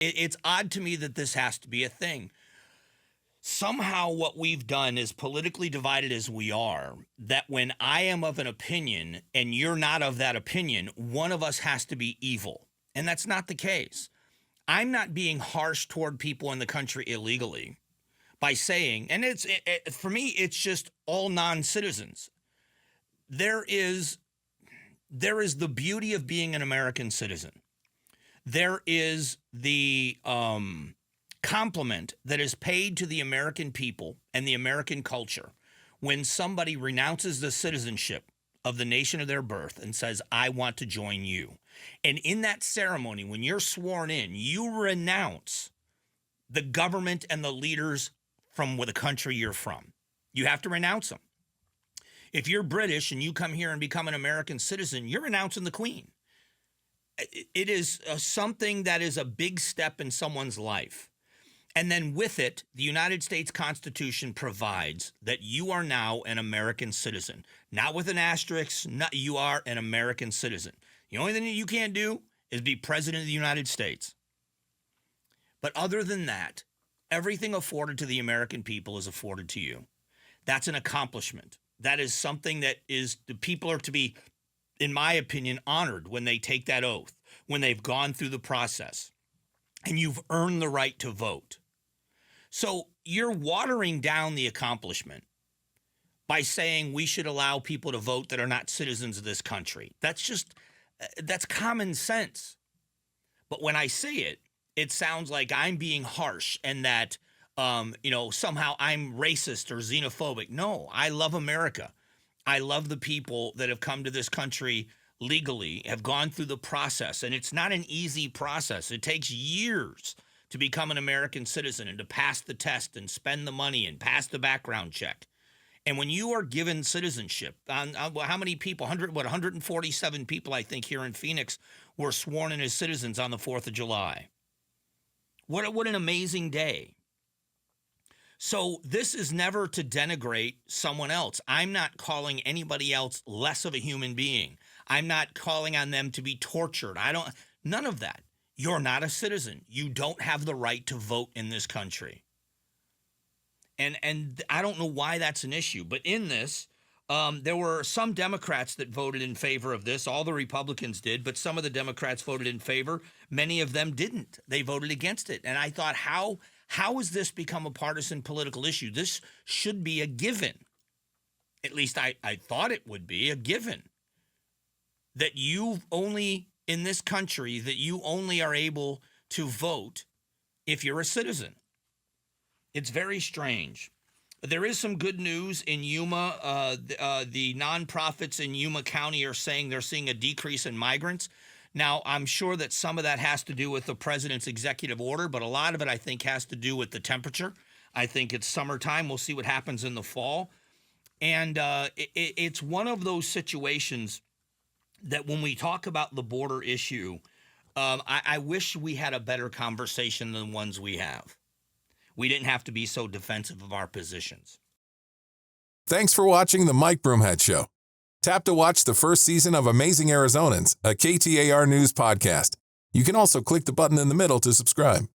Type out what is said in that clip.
It's odd to me that this has to be a thing. Somehow what we've done is politically divided as we are, that when I am of an opinion and you're not of that opinion, one of us has to be evil. And that's not the case. I'm not being harsh toward people in the country illegally by saying, and for me, it's just all non-citizens. There is the beauty of being an American citizen. There is the compliment that is paid to the American people and the American culture when somebody renounces the citizenship of the nation of their birth and says, I want to join you. And in that ceremony, when you're sworn in, you renounce the government and the leaders from the country you're from. You have to renounce them. If you're British and you come here and become an American citizen, you're renouncing the Queen. It is something that is a big step in someone's life. And then with it, the United States Constitution provides that you are now an American citizen. Not with an asterisk, you are an American citizen. The only thing that you can't do is be president of the United States. But other than that, everything afforded to the American people is afforded to you. That's an accomplishment. That is something that the people are to be, in my opinion, honored when they take that oath, when they've gone through the process. And you've earned the right to vote. So you're watering down the accomplishment by saying we should allow people to vote that are not citizens of this country. That's common sense. But when I say it, it sounds like I'm being harsh and that, somehow I'm racist or xenophobic. No, I love America. I love the people that have come to this country legally, have gone through the process, and it's not an easy process. It takes years to become an American citizen and to pass the test and spend the money and pass the background check. And when you are given citizenship, how many people, 147 people, I think, here in Phoenix were sworn in as citizens on the 4th of July. What an amazing day. So this is never to denigrate someone else. I'm not calling anybody else less of a human being. I'm not calling on them to be tortured. None of that. You're not a citizen. You don't have the right to vote in this country. And I don't know why that's an issue. But in this, there were some Democrats that voted in favor of this. All the Republicans did, but some of the Democrats voted in favor. Many of them didn't. They voted against it. And I thought, how has this become a partisan political issue? This should be a given. At least I thought it would be a given. That you only, in this country, that you only are able to vote if you're a citizen. It's very strange. There is some good news in Yuma. The nonprofits in Yuma County are saying they're seeing a decrease in migrants. Now, I'm sure that some of that has to do with the president's executive order, but a lot of it, I think, has to do with the temperature. I think it's summertime. We'll see what happens in the fall. And it's one of those situations that when we talk about the border issue, I wish we had a better conversation than the ones we have. We didn't have to be so defensive of our positions. Thanks for watching The Mike Broomhead Show. Tap to watch the first season of Amazing Arizonans, a KTAR News podcast. You can also click the button in the middle to subscribe.